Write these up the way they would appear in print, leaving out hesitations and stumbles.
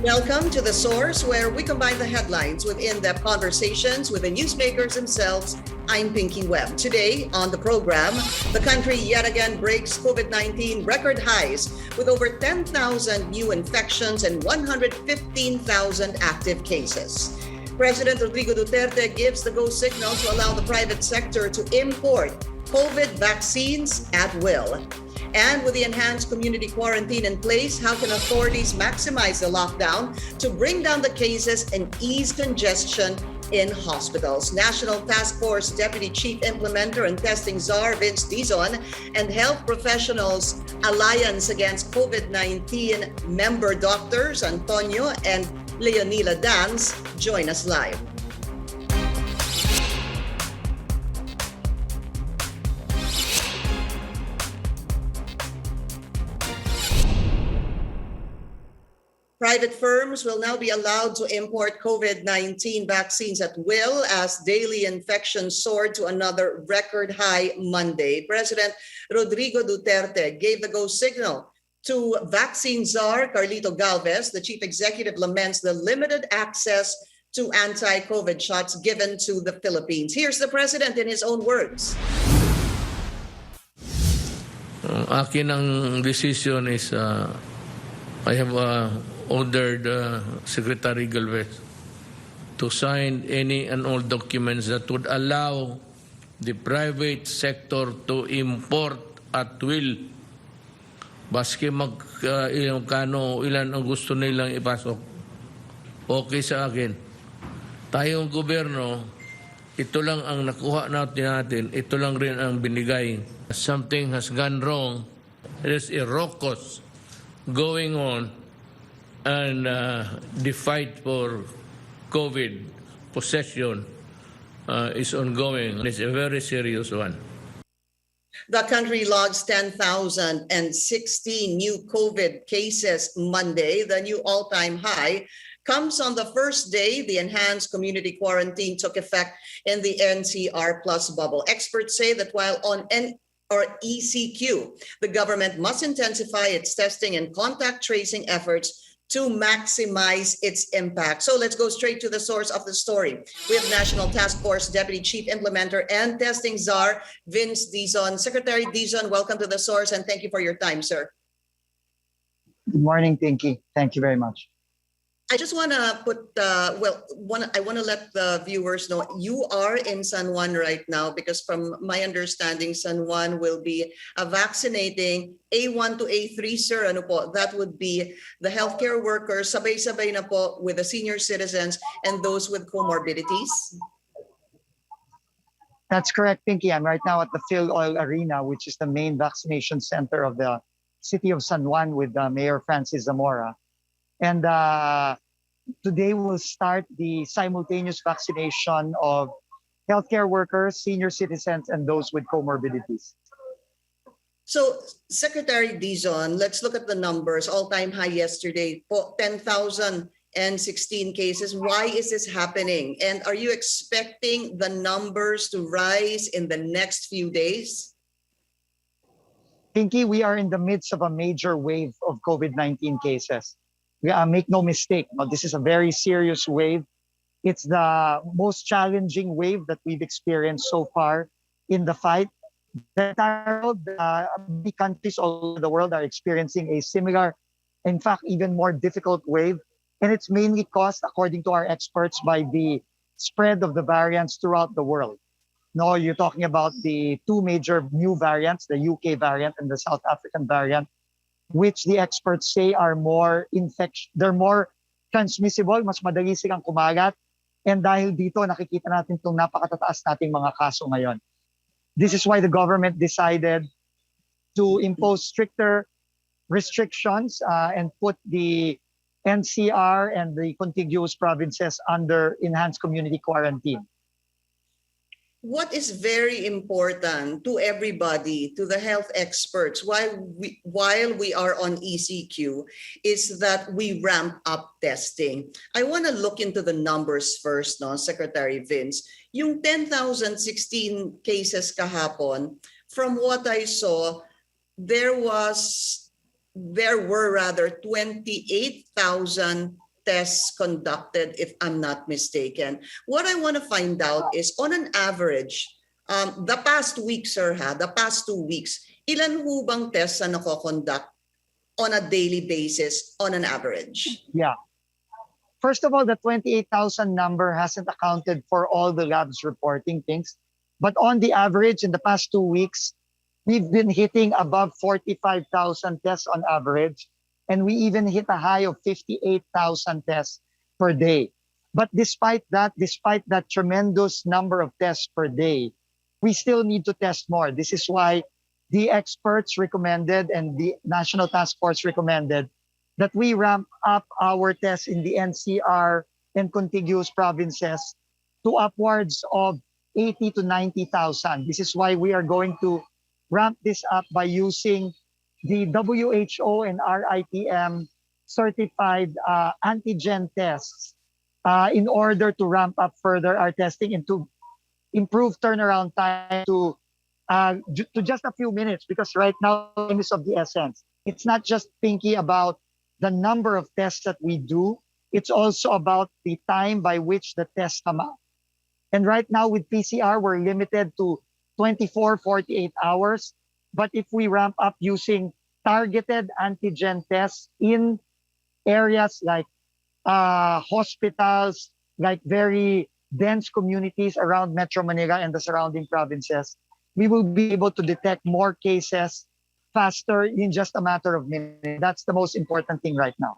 Welcome to The Source, where we combine the headlines with in-depth conversations with the newsmakers themselves. I'm Pinky Webb. Today on the program, the country yet again breaks COVID-19 record highs with over 10,000 new infections and 115,000 active cases. President Rodrigo Duterte gives the go signal to allow the private sector to import COVID vaccines at will. And with the enhanced community quarantine in place, how can authorities maximize the lockdown to bring down the cases and ease congestion in hospitals? National Task Force Deputy Chief Implementer and Testing Czar Vince Dizon and Health Professionals Alliance Against COVID-19 member doctors Antonio and Leonila Dans join us live. Private firms will now be allowed to import COVID-19 vaccines at will as daily infections soared to another record high Monday. President Rodrigo Duterte gave the go signal to vaccine czar Carlito Galvez. The chief executive laments the limited access to anti-COVID shots given to the Philippines. Here's the president in his own words. Akin ang decision is I have ordered Secretary Galvez to sign any and all documents that would allow the private sector to import at will. Baski ilan ang gusto nilang ipasok. Okay sa akin. Tayong gobyerno, ito lang ang nakuha natin, ito lang rin ang binigay. Something has gone wrong. There is a raucous going on, and the fight for COVID possession is ongoing. It's a very serious one. The country logs 10,016 new COVID cases Monday. The new all-time high comes on the first day the enhanced community quarantine took effect in the NCR Plus bubble. Experts say that while on ECQ, the government must intensify its testing and contact tracing efforts to maximize its impact. So let's go straight to the source of the story. We have National Task Force Deputy Chief Implementer and Testing Czar Vince Dizon. Secretary Dizon, welcome to the source and thank you for your time, sir. Good morning, Pinky. Thank you very much. I just want to put, I want to let the viewers know you are in San Juan right now because from my understanding, San Juan will be vaccinating A1 to A3, sir. Ano po, that would be the healthcare workers, sabay-sabay na po with the senior citizens and those with comorbidities. That's correct, Pinky. I'm right now at the Phil Oil Arena, which is the main vaccination center of the city of San Juan with Mayor Francis Zamora. And today we'll start the simultaneous vaccination of healthcare workers, senior citizens, and those with comorbidities. So, Secretary Dizon, let's look at the numbers. All-time high yesterday, 10,016 cases. Why is this happening? And are you expecting the numbers to rise in the next few days? Pinky, we are in the midst of a major wave of COVID-19 cases. Make no mistake, this is a very serious wave. It's the most challenging wave that we've experienced so far in the fight. The entire world, many countries all over the world are experiencing a similar, in fact, even more difficult wave. And it's mainly caused, according to our experts, by the spread of the variants throughout the world. No, you're talking about the two major new variants, the UK variant and the South African variant, which the experts say are more they're more transmissible, mas madali silang kumagat. And dahil dito, nakikita natin itong napakatataas nating mga kaso ngayon. This is why the government decided to impose stricter restrictions and put the NCR and the contiguous provinces under enhanced community quarantine. What is very important to everybody, to the health experts, while we are on ECQ, is that we ramp up testing. I want to look into the numbers first, no, Secretary Vince. Yung 10,016 cases kahapon, from what I saw, there were 28,000 tests conducted, if I'm not mistaken. What I want to find out is, on an average, the past week, sir, the past 2 weeks, ilan ho bang tests na nako-conduct on a daily basis on an average? Yeah. First of all, the 28,000 number hasn't accounted for all the labs reporting things. But on the average, in the past 2 weeks, we've been hitting above 45,000 tests on average. And we even hit a high of 58,000 tests per day. But despite that tremendous number of tests per day, we still need to test more. This is why the experts recommended and the National Task Force recommended that we ramp up our tests in the NCR and contiguous provinces to upwards of 80 to 90,000. This is why we are going to ramp this up by using the WHO and RITM certified antigen tests in order to ramp up further our testing and to improve turnaround time to just a few minutes, because right now time is of the essence. It's not just, Pinky, about the number of tests that we do. It's also about the time by which the tests come out. And right now with PCR, we're limited to 24, 48 hours. But if we ramp up using targeted antigen tests in areas like hospitals, like very dense communities around Metro Manila and the surrounding provinces, we will be able to detect more cases faster in just a matter of minutes. That's the most important thing right now.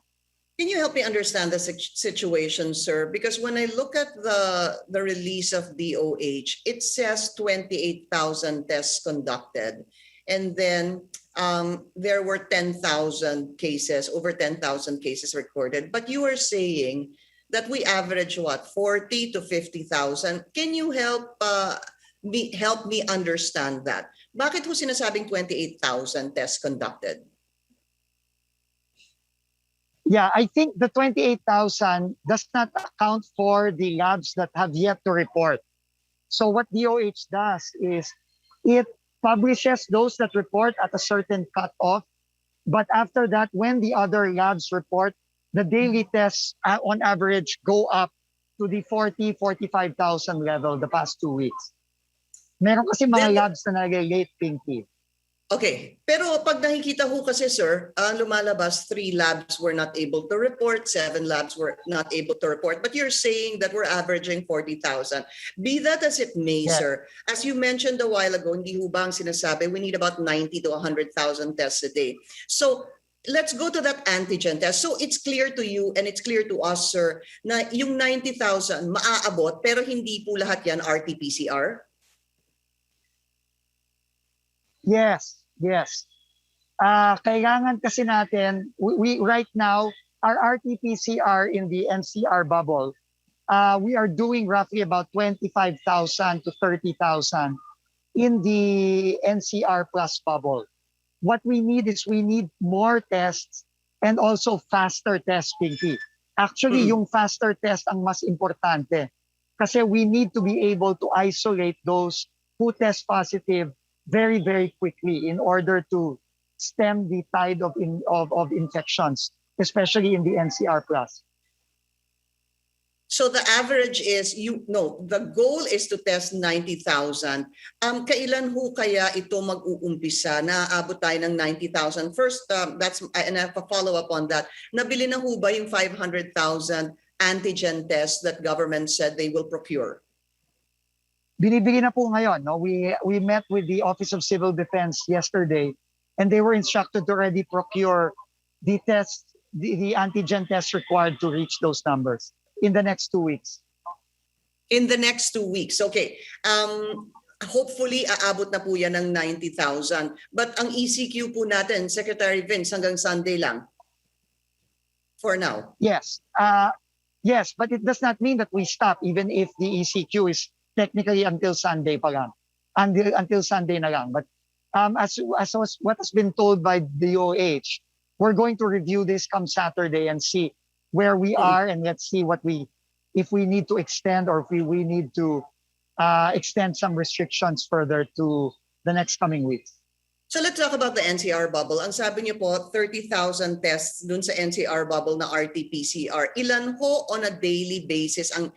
Can you help me understand the situation, sir? Because when I look at the release of DOH, it says 28,000 tests conducted. And then there were 10,000 cases, over 10,000 cases recorded. But you are saying that we average what, 40 to 50,000? Can you help me understand that? Bakit ho sinasabing 28,000 tests conducted? Yeah, I think the 28,000 does not account for the labs that have yet to report. So what DOH does is it publishes those that report at a certain cutoff. But after that, when the other labs report, the daily tests on average go up to the 40, 45,000 level the past 2 weeks. Meron kasi mga labs na nag-late, Pinky. Okay, pero pag nakikita ko kasi, sir, lumalabas 3 labs were not able to report, 7 labs were not able to report. But you're saying that we're averaging 40,000. Be that as it may, sir, as you mentioned a while ago, hindi ho ba ang sinasabi, we need about 90 to 100,000 tests a day. So let's go to that antigen test. So it's clear to you and it's clear to us, sir, na yung 90,000 maaabot, pero hindi po lahat yan RT-PCR? Yes. Kailangan kasi natin, we right now, our RT-PCR in the NCR bubble, we are doing roughly about 25,000 to 30,000 in the NCR plus bubble. What we need is we need more tests and also faster tests, Pinky. Actually, yung faster test ang mas importante kasi we need to be able to isolate those who test positive very, very quickly in order to stem the tide of infections, especially in the NCR plus. So the average is, the goal is to test 90,000. Kailan ho kaya ito mag-uumpisa na aabot tayo ng 90,000? First, and I have a follow-up on that. Nabili na ho ba yung 500,000 antigen tests that government said they will procure? Binibigyan na po ngayon. No? We met with the Office of Civil Defense yesterday, and they were instructed to already procure the tests, the antigen tests required to reach those numbers in the next 2 weeks. In the next 2 weeks, okay. Hopefully, aabot na po yan ng 90,000. But ang ECQ po natin, Secretary Vince, hanggang Sunday lang. For now. Yes. Yes, but it does not mean that we stop, even if the ECQ is technically until Sunday pa lang. Until Sunday na lang. But as what has been told by the DOH, we're going to review this come Saturday and see where we are, and let's see if we need to extend or if we need to extend some restrictions further to the next coming weeks. So let's talk about the NCR bubble. Ang sabi niyo po, 30,000 tests dun sa NCR bubble na RT-PCR. Ilan ho on a daily basis ang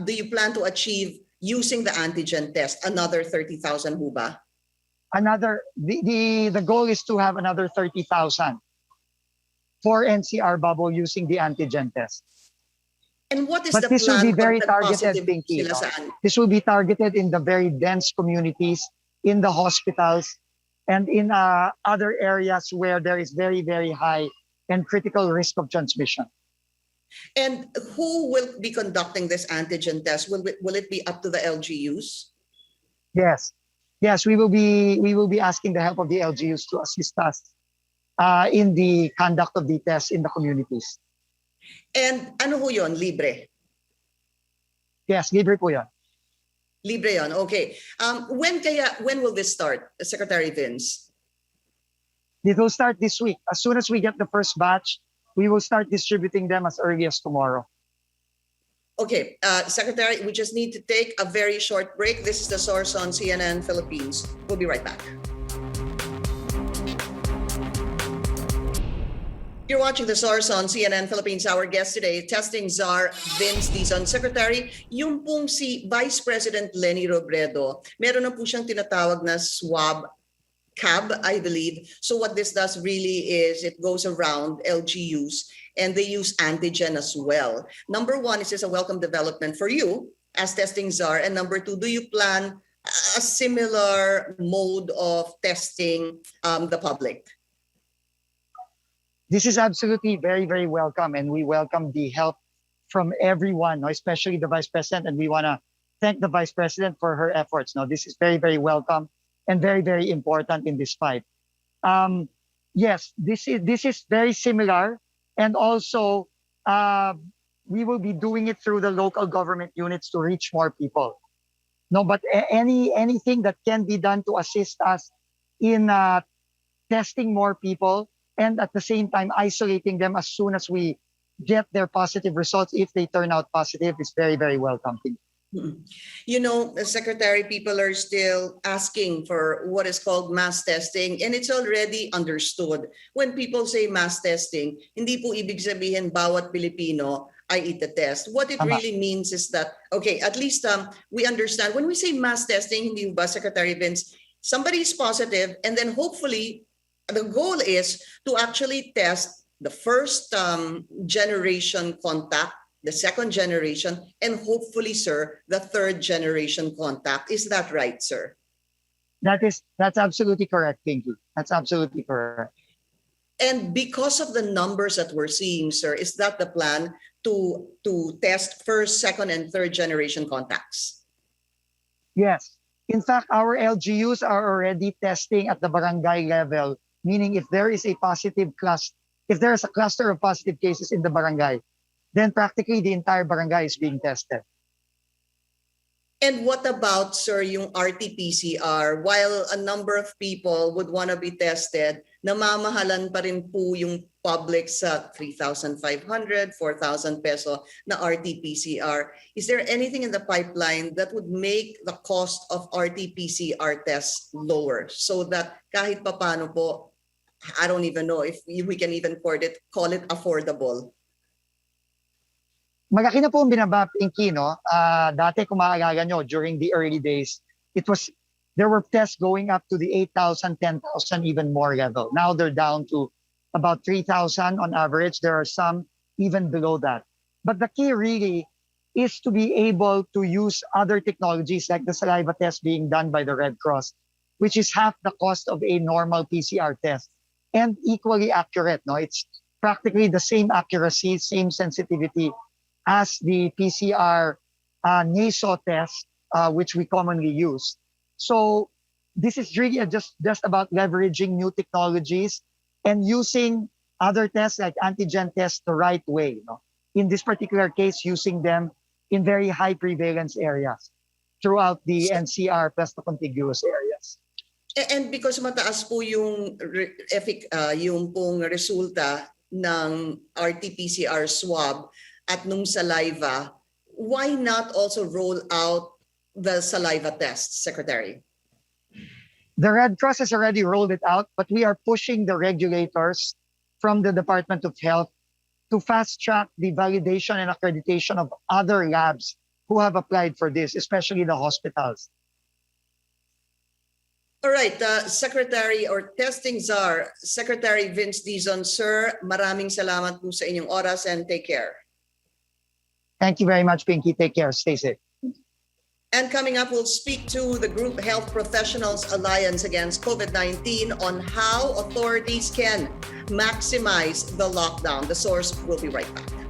do you plan to achieve using the antigen test? Another 30,000 ho ba? The goal is to have another 30,000 for NCR bubble using the antigen test. And what is But the this will plan be very pag targeted, nag-positive Pinky. sila saan? This will be targeted in the very dense communities, in the hospitals, and in other areas where there is very, very high and critical risk of transmission. And who will be conducting this antigen test? Will it be up to the LGUs? Yes, we will be asking the help of the LGUs to assist us in the conduct of the tests in the communities. And ano ho yun? Libre? Yes, libre po yan. Libre yun, okay. When will this start, Secretary Vince? It will start this week. As soon as we get the first batch, we will start distributing them as early as tomorrow. Okay, Secretary, we just need to take a very short break. This is The Source on CNN Philippines. We'll be right back. You're watching The Source on CNN Philippines. Our guest today, testing czar Vince Dizon. Secretary, yung pong si Vice President Leni Robredo, meron na po siyang tinatawag na swab cab, I believe. So what this does really is it goes around LGUs and they use antigen as well. Number one, is this a welcome development for you as testing czar? And number two, do you plan a similar mode of testing the public? This is absolutely very, very welcome, and we welcome the help from everyone, especially the Vice President, and we want to thank the Vice President for her efforts. Now, this is very, very welcome and very, very important in this fight. Yes, this is very similar, and also we will be doing it through the local government units to reach more people. No, but anything that can be done to assist us in testing more people, and at the same time isolating them as soon as we get their positive results, if they turn out positive, is very, very welcome. You know, Secretary, people are still asking for what is called mass testing, and it's already understood. When people say mass testing, hindi po ibig sabihin bawat Pilipino ay itetest. What it really means is that, okay, at least we understand. When we say mass testing, hindi ba, Secretary Vince, somebody is positive, and then hopefully the goal is to actually test the first generation contact, the second generation, and hopefully, sir, the third generation contact. Is that right, sir? That's absolutely correct, Pinky. That's absolutely correct. And because of the numbers that we're seeing, sir, is that the plan to test first, second, and third generation contacts? Yes. In fact, our LGUs are already testing at the barangay level, meaning if there is a if there is a cluster of positive cases in the barangay, then practically the entire barangay is being tested. And what about, sir, yung RT-PCR? While a number of people would want to be tested, namamahalan pa rin po yung public sa 3,500, 4,000 peso na RT-PCR. Is there anything in the pipeline that would make the cost of RT-PCR tests lower so that kahit papano po, I don't even know if we can even call it affordable? Malaki na po ang binaba, Pinky, no? Dati kung maaalala nyo, during the early days, there were tests going up to the 8,000, 10,000, even more level. Now they're down to about 3,000 on average. There are some even below that. But the key really is to be able to use other technologies like the saliva test being done by the Red Cross, which is half the cost of a normal PCR test and equally accurate. No, it's practically the same accuracy, same sensitivity as the PCR nasal test, which we commonly use. So this is really just about leveraging new technologies and using other tests like antigen tests the right way. No? In this particular case, using them in very high prevalence areas throughout the NCR plus the contiguous areas. And because mataas po yung pong resulta ng RT-PCR swab at nung saliva, why not also roll out the saliva test, Secretary? The Red Cross has already rolled it out, but we are pushing the regulators from the Department of Health to fast track the validation and accreditation of other labs who have applied for this, especially the hospitals. All right, Secretary or Testing Czar, Secretary Vince Dizon, sir, maraming salamat po sa inyong oras and take care. Thank you very much, Pinky. Take care. Stay safe. And coming up, we'll speak to the Group Health Professionals Alliance Against COVID-19 on how authorities can maximize the lockdown. The source will be right back.